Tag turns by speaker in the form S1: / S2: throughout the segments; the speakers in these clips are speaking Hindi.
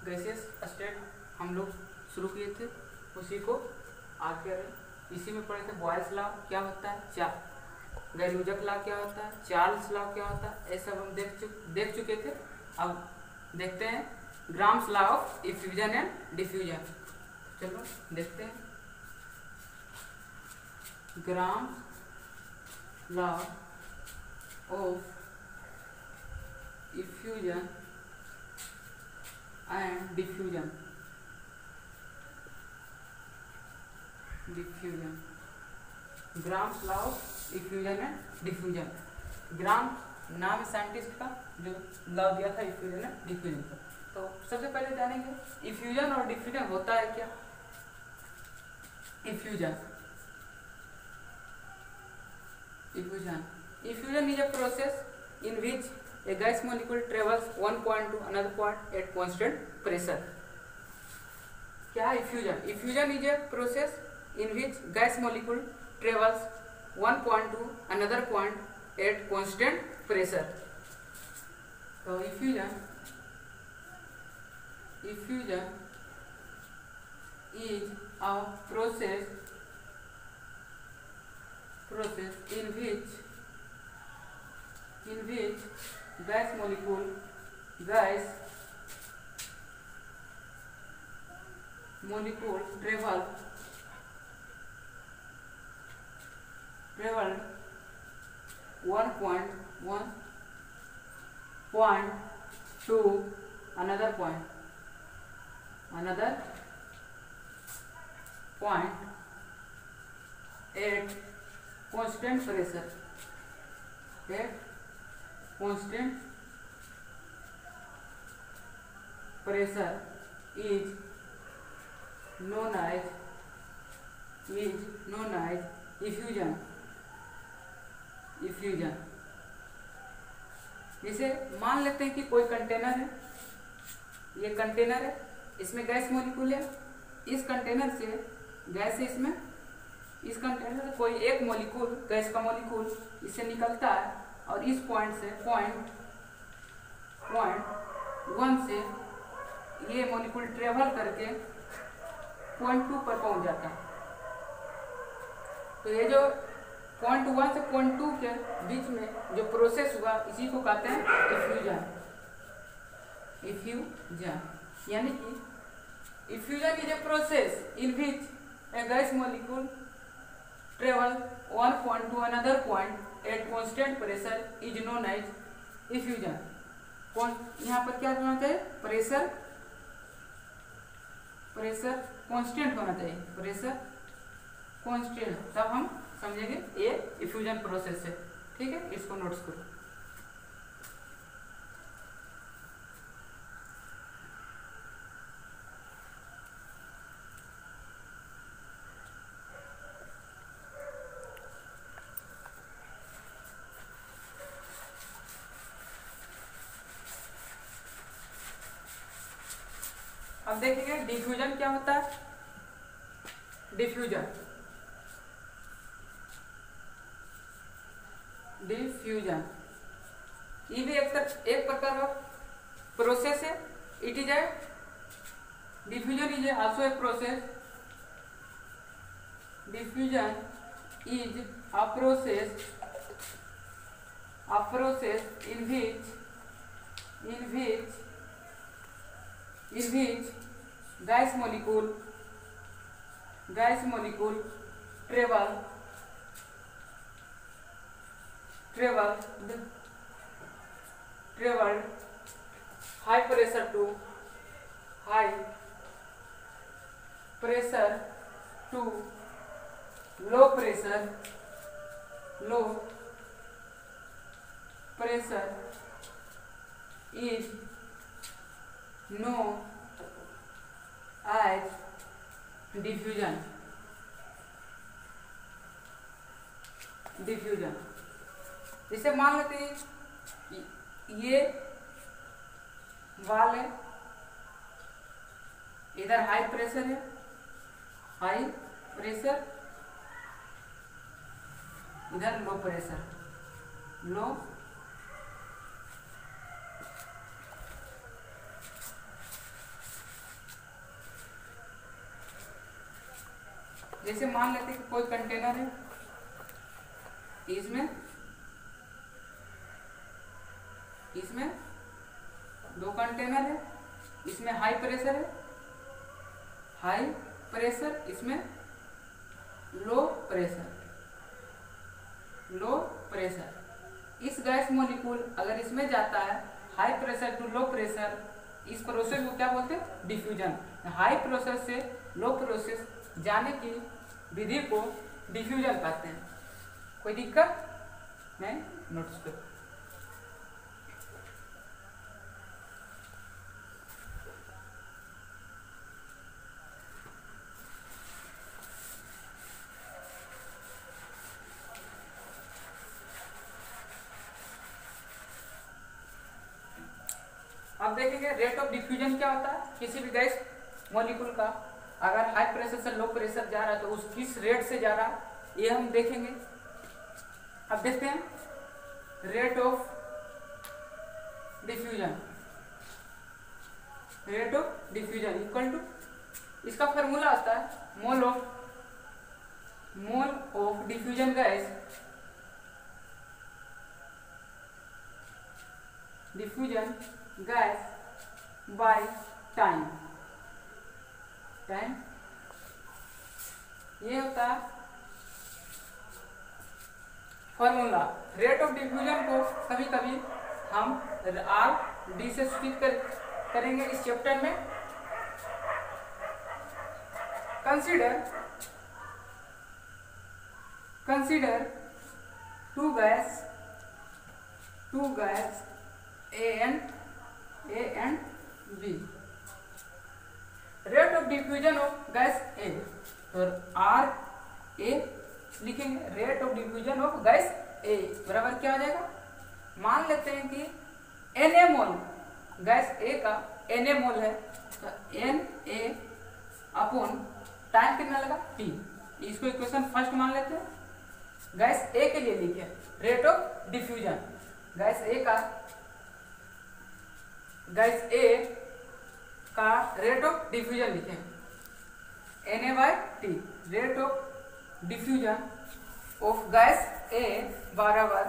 S1: गैसियस स्टेट हम लोग शुरू किए थे, उसी को आगे इसी में पढ़े थे। बॉयल्स लॉ क्या होता है, गैलूजक लॉ क्या होता है, चार्ल्स लॉ क्या होता है, ये सब हम देख चुके थे। अब देखते हैं Graham's law of effusion and diffusion. चलो देखते हैं Graham's law of effusion and diffusion. Graham's law of effusion and diffusion. Graham नाम है साइंटिस्ट का जो लॉ दिया था इफ्यूजन एंड डिफ्यूजन का। तो सबसे पहले जानेंगे इफ्यूजन और डिफ्यूजन होता है क्या। Effusion is a process in which a gas molecule travels one point to another point at constant pressure. क्या है effusion? Effusion is a process in which gas molecule travels one point to another point at constant pressure. तो effusion is a process in which gas molecule travel one point to another point at constant pressure. Is known as effusion. जैसे मान लेते हैं कि कोई कंटेनर है, ये कंटेनर है, इसमें गैस मॉलिक्यूल है, इस कंटेनर से गैस है, इसमें इस कंटेनर से कोई एक मॉलिक्यूल, गैस का मॉलिक्यूल इससे निकलता है और इस पॉइंट से पॉइंट 1 से ये मॉलिक्यूल ट्रेवल करके पॉइंट 2 पर पहुंच जाता है। तो ये जो पॉइंट 1 से पॉइंट 2 के बीच में जो प्रोसेस हुआ, इसी को कहते हैं इफ्यूजन। यानी कि effusion is a process in which A gas molecule travel one point to another point at constant pressure is known as effusion. यहाँ पर क्या होना चाहिए, प्रेशर कांस्टेंट होना चाहिए, प्रेशर कांस्टेंट, तब हम समझेंगे ये इफ्यूजन प्रोसेस है। ठीक है, इसको नोट्स करो। अब देखेंगे डिफ्यूजन क्या होता है। डिफ्यूजन ये भी एक प्रकार का प्रोसेस है। It is a diffusion is also a process. Diffusion is a process in which gas molecule traveled high pressure to low pressure is known as diffusion. जैसे मान लेते हैं ये वाल है, इधर हाई प्रेशर है, इधर लो प्रेशर, जैसे मान लेते हैं कि कोई कंटेनर है, इसमें दो कंटेनर है, इसमें हाई प्रेशर है, इसमें लो प्रेशर। इस गैस मॉलिक्यूल अगर इसमें जाता है high pressure to low pressure, इस प्रोसेस को क्या बोलते हैं? डिफ्यूजन। हाई प्रोसेस से लो प्रोसेस जाने की विधि को डिफ्यूजन कहते हैं। कोई दिक्कत नहीं? नोट्स करो। अब देखेंगे रेट ऑफ डिफ्यूजन क्या होता है। किसी भी गैस मॉलिक्यूल का अगर हाई प्रेशर से लो प्रेशर जा रहा है तो उस किस रेट से जा रहा है, ये हम देखेंगे। अब देखते हैं rate of diffusion equal to, इसका फॉर्मूला आता है mole of diffusion gas by time. ये होता है फॉर्मूला। रेट ऑफ डिफ्यूजन को कभी कभी हम RD से सूचित करेंगे इस चैप्टर में। Consider two gas A and B। Rate of diffusion of gas A, तो RA लिखेंगे। Rate of diffusion of gas A बराबर क्या आ जाएगा? मान लेते हैं कि Na मोल गैस A का Na मोल है, तो Na अपॉन टाइम कितना लगा? T। इसको इक्वेशन फर्स्ट मान लेते हैं। गैस A के लिए लिखे rate of diffusion, gas A का रेट ऑफ डिफ्यूजन लिखें Na/T। Rate of diffusion of gas A बराबर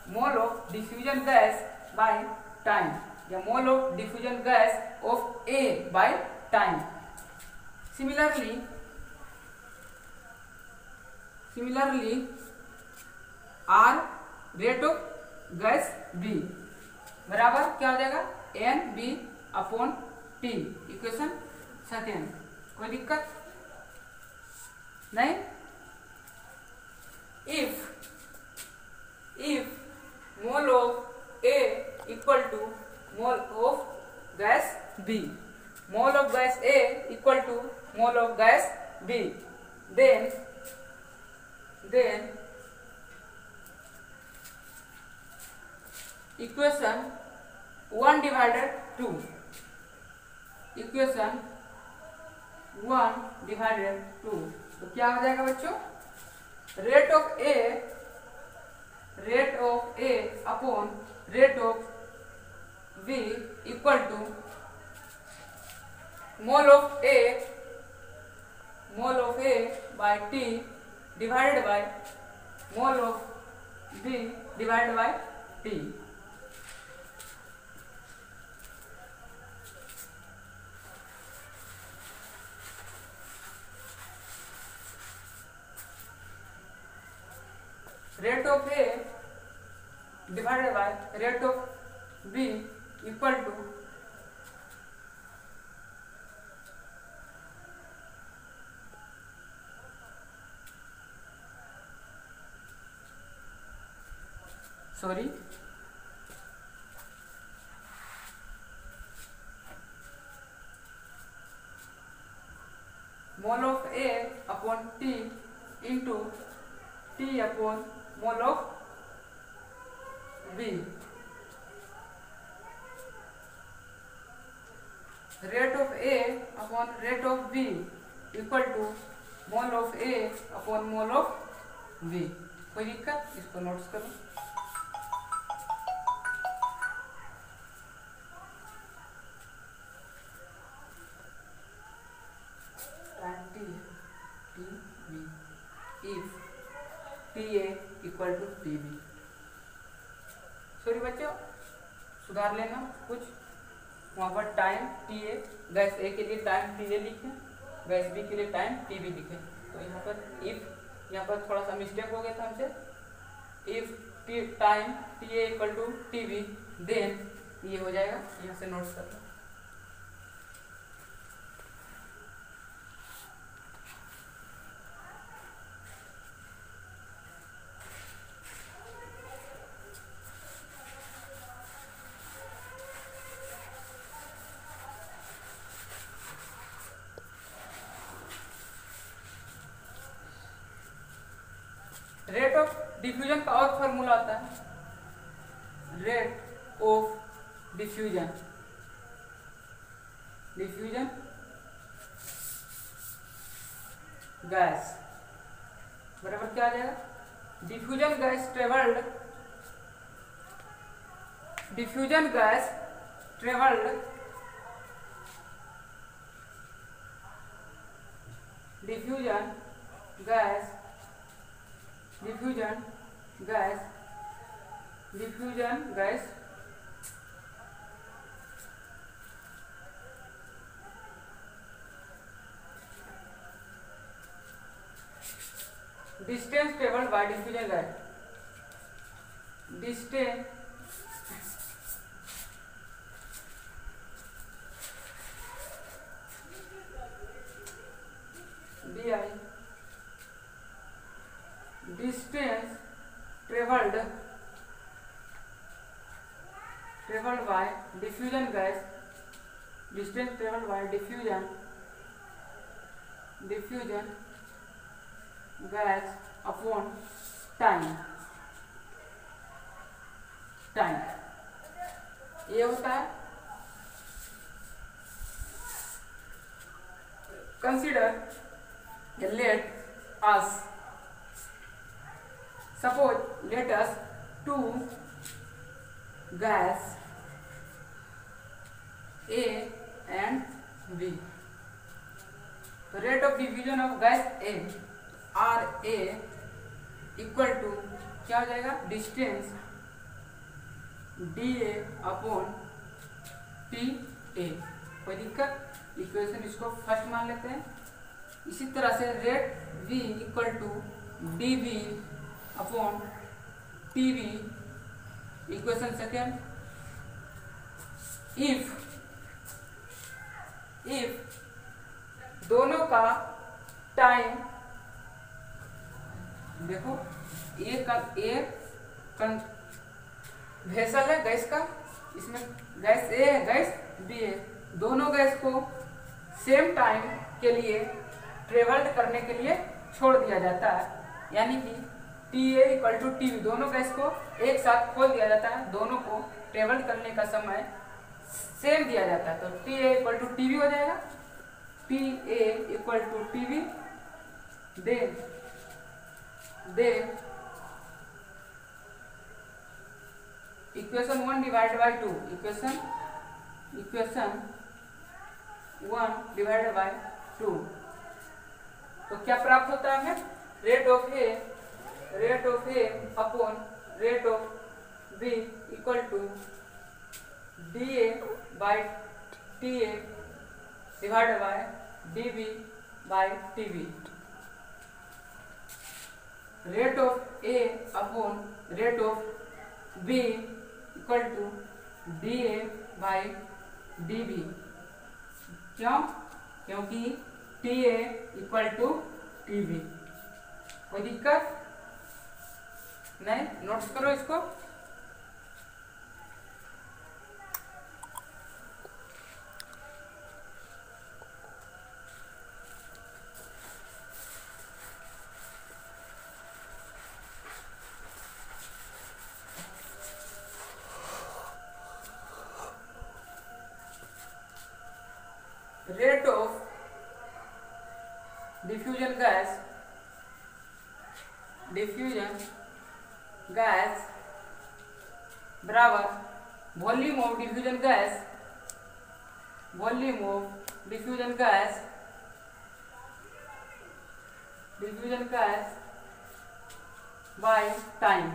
S1: mole of diffusion gas by time, या mole of diffusion gas of A by time. Similarly R rate of gas B बराबर क्या हो जाएगा? NB upon T। Equation second. कोई दिक्कत नहीं? If mole of A equal to mole of gas B, mole of gas A equal to mole of gas B, then equation 1 divided 2, equation 1 divided 2, तो क्या हो जाएगा बच्चों? Rate of A upon rate of B equal to mole of A by T divided by mole of B divided by T। Rate of A divided by rate of B equal to mole of A upon T into T upon mole of B। Rate of A upon rate of B equal to mole of A upon mole of B। कोई दिक्कत? इसको नोट्स करो। T B equal to TV. Sorry बच्चों, सुधार लेना कुछ, वहाँ पर time T A, gas A के लिए टाइम टी ए लिखें, गैस बी के लिए टाइम टी बी लिखें। तो यहाँ पर इफ, यहाँ पर थोड़ा सा मिस्टेक हो गया था हमसे, if time T A equal to T B then ये हो जाएगा, यहाँ से नोट्स कर लो। रेट ऑफ डिफ्यूजन का और फॉर्मूला होता है, rate of diffusion, diffusion gas बराबर क्या आ जाएगा, diffusion gas travelled, diffusion gas travelled, diffusion gas, diffusion gas, diffusion gas distance travelled by diffusion gas, distance D I, distance travelled by diffusion gas, distance travelled by diffusion gas upon time, ये होता है। Consider let us, suppose let us two gas A and B, the rate of diffusion of gas A R A equal to क्या हो जाएगा, distance D A upon T A. कोई दिक्कत, इक्वेशन इसको फर्स्ट मान लेते हैं। इसी तरह से rate V equal to D V upon T V, equation second. If दोनों का टाइम, देखो वेसल है गैस का, इसमें गैस ए है गैस बी है, दोनों गैस को सेम टाइम के लिए ट्रेवल्ड करने के लिए छोड़ दिया जाता है, यानी कि T A equal to T V, दोनों गैस को एक साथ खोल दिया जाता है, दोनों को ट्रेवल करने का समय सेम दिया जाता है। तो T A equal to T V हो जाएगा, T A equal to T V, then equation 1 divided by 2, equation 1 divided by 2, तो क्या प्राप्त होता है हमें, rate of A upon rate of B equal to D A by T A divided by D B by T B. Rate of A upon rate of B equal to D A by D B. क्यों? क्योंकि T A equal to T B. कोई दिक्कत नहीं, नोट्स करो इसको। रेट ऑफ डिफ्यूजन गैस बराबर volume of diffusion gas by time.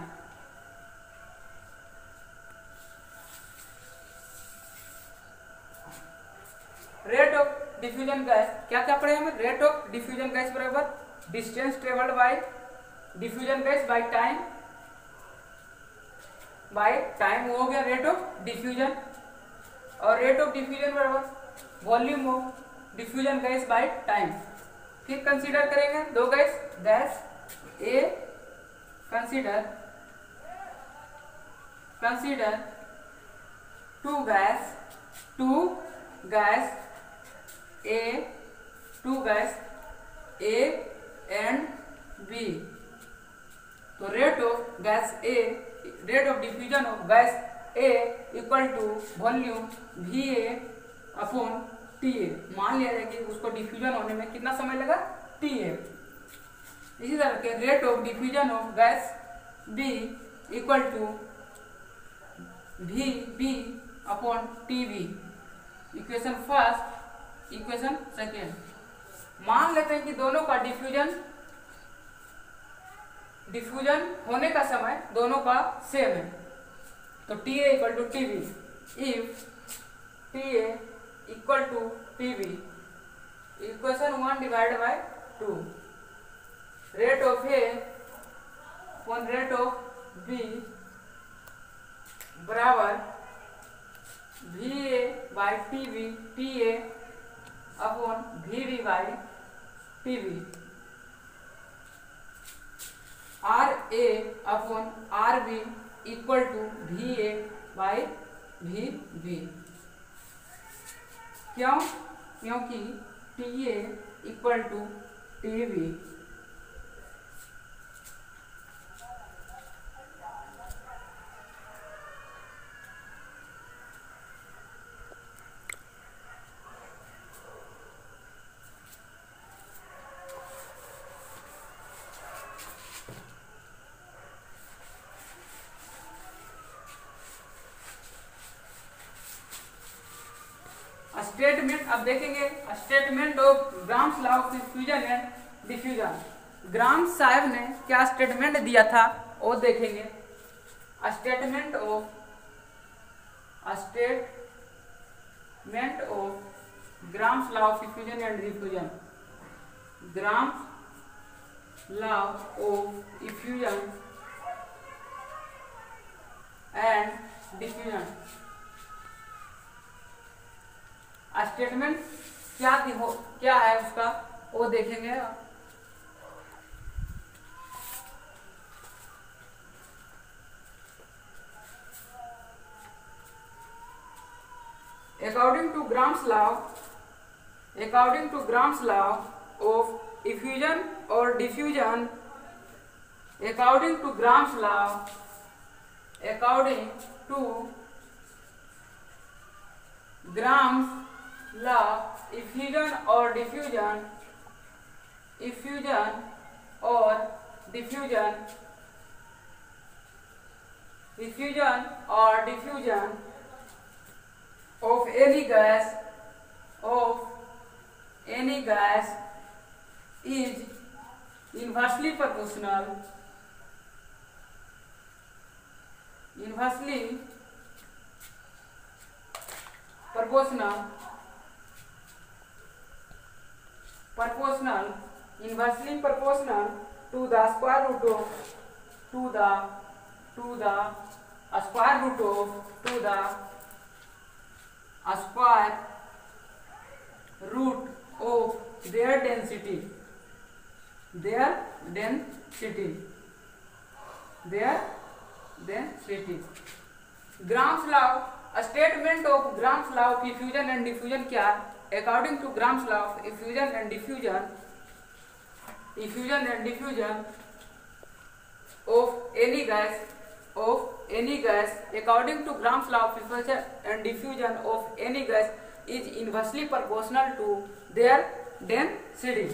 S1: Rate of diffusion gas क्या क्या पढ़े हमें? रेट ऑफ डिफ्यूजन गैस बराबर distance travelled by diffusion gas by time, by time हो गया रेट ऑफ डिफ्यूजन, और रेट ऑफ डिफ्यूजन बराबर volume of diffusion gas by time. फिर कंसीडर करेंगे दो gas, gas A, consider two gas A and B. तो rate of gas A, rate of diffusion of gas A equal to volume V A upon T A. मान लिया जाए कि उसको डिफ्यूजन होने में कितना समय लगा? T A. इसी तरह के rate of diffusion of gas B equal to V B upon T B. Equation first, equation second. मान लेते हैं कि दोनों का डिफ्यूजन होने का समय दोनों का सेम है, तो T A equal to T B. If T A equal to T B, equation 1 divide by 2, rate of A upon rate of B बराबर V A by T B, T A upon V B by T B. R A upon R B equal to V A by V B. क्यों? क्योंकि T A equal to T B. Statement अब देखेंगे, statement of Graham's law of fusion and diffusion. Grams साहब ने क्या स्टेटमेंट दिया था वो देखेंगे। Statement of Graham's law of fusion and diffusion. Graham's law of fusion and diffusion. Statement क्या है उसका वो देखेंगे। According to Gram's law of effusion or diffusion, according to Gram's law, effusion or diffusion of any gas is inversely proportional to the square root of their density. Gram's law, a statement of Gram's law of effusion and diffusion क्या है? According to Gram's law of effusion and diffusion of any gas, according to Gram's law of effusion and diffusion of any gas is inversely proportional to their density.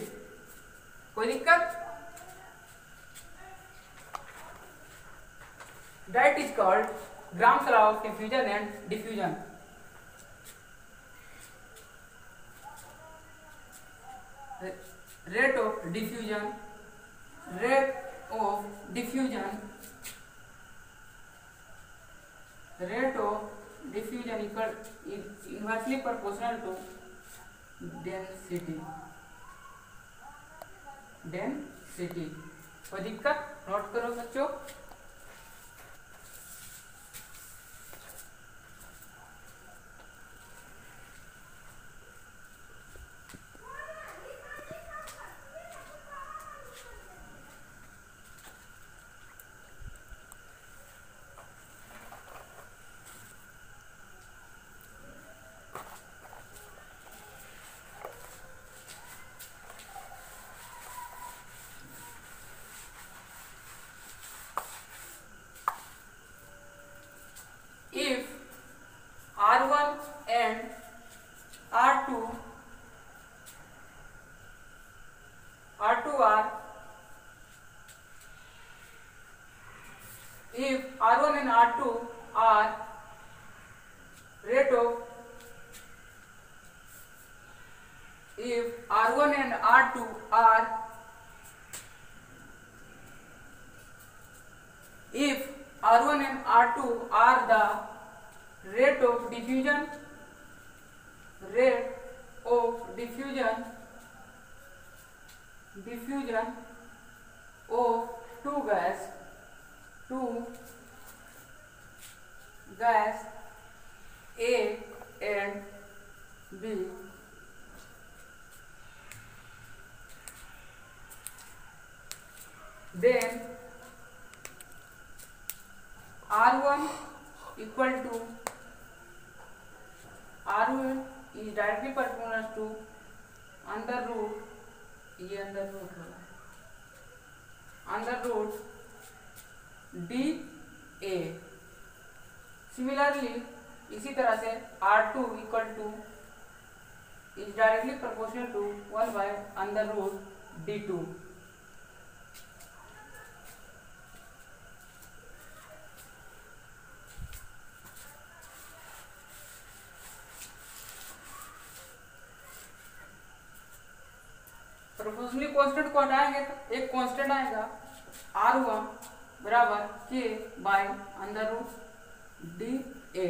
S1: कोई दिक्कत? That is called Gram's law of effusion and diffusion. Rate of diffusion of diffusion equal inversely proportional to density. कोई दिक्कत? नोट करो बच्चों। If R1 and R2 are if R1 and R2 are rate of if R1 and R2 are if R1 and R2 are the rate of diffusion of two gas A and B, then R1 is directly proportional to under root dA। Similarly इसी तरह से R2 is directly proportional to 1 by under root d2। Proportionally constant को हटाएंगे तो एक कांस्टेंट आएगा R1 बराबर K by under root dA।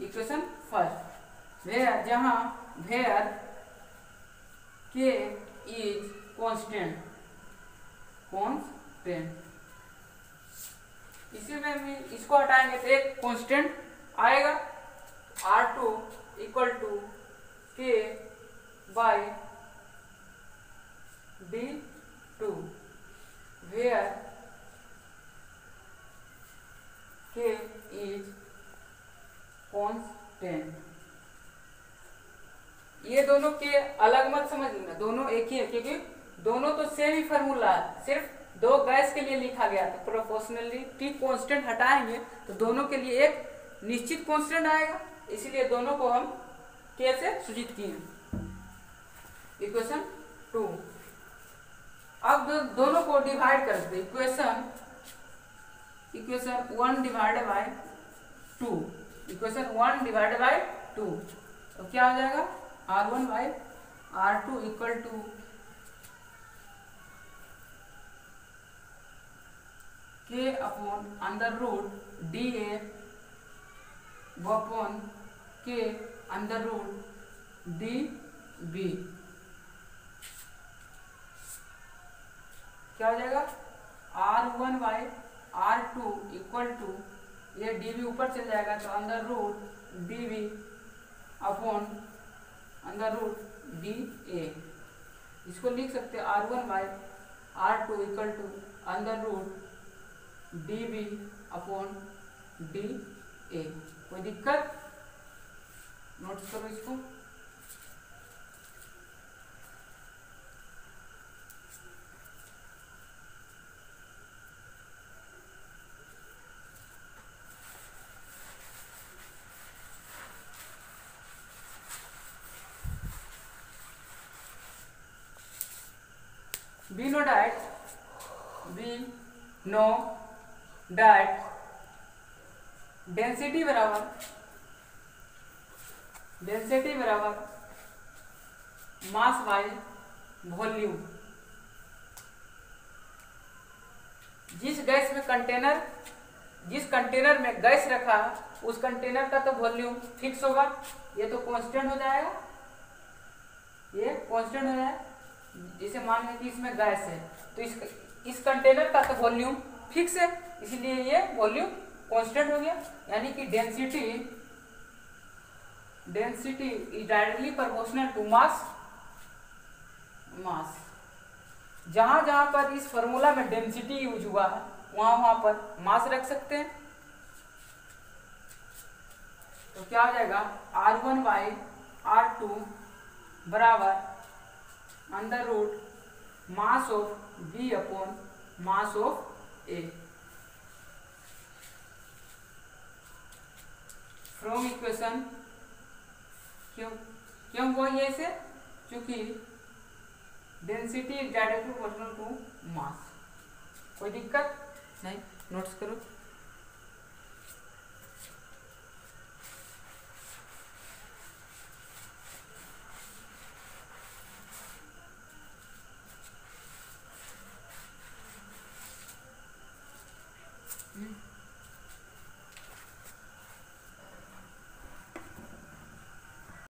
S1: Equation first जहां वेयर K इज कांस्टेंट इसी में भी इसको हटाएंगे तो एक कांस्टेंट आएगा R2 equal to K by D2 where K is constant। ये दोनों के अलग मत समझना, दोनों एक ही है क्योंकि दोनों तो सेम ही फॉर्मूला है, सिर्फ दो गैस के लिए लिखा गया था। प्रोपोर्शनलिटी कांस्टेंट हटाएंगे तो दोनों के लिए एक निश्चित कांस्टेंट आएगा, इसीलिए दोनों को हम K से सूचित किए। इक्वेशन 2 अब दोनों को डिवाइड कर दे। इक्वेशन 1 डिवाइडेड बाय 2 तो क्या हो जाएगा R1 by R2 equal to K upon under root dA upon K under root dB। क्या हो जाएगा R1 by R2 equal to ये dB ऊपर चल जाएगा तो under root dB upon under root dA। इसको लिख सकते हैं R1 by R2 equal to under root dB upon dA। कोई दिक्कत? नोट करो इसको। We know that डेंसिटी बराबर मास बाय वॉल्यूम। जिस कंटेनर में गैस रखा उस कंटेनर का तो वॉल्यूम फिक्स होगा, ये तो कांस्टेंट हो जाएगा, ये कांस्टेंट हो जाएगा। जैसे मान लें कि इसमें गैस है तो इस कंटेनर का तो वॉल्यूम फिक्स है, इसलिए ये वॉल्यूम कांस्टेंट हो गया। यानी कि density is directly proportional to mass. जहां जहां पर इस फॉर्मूला में डेंसिटी यूज हुआ है वहां पर मास रख सकते हैं। तो क्या हो जाएगा, R1 बाई R2 बराबर under root mass of B upon mass of A। From equation क्यों वो ये से, क्योंकि density is directly proportional to mass. कोई दिक्कत नहीं, नोट्स करो।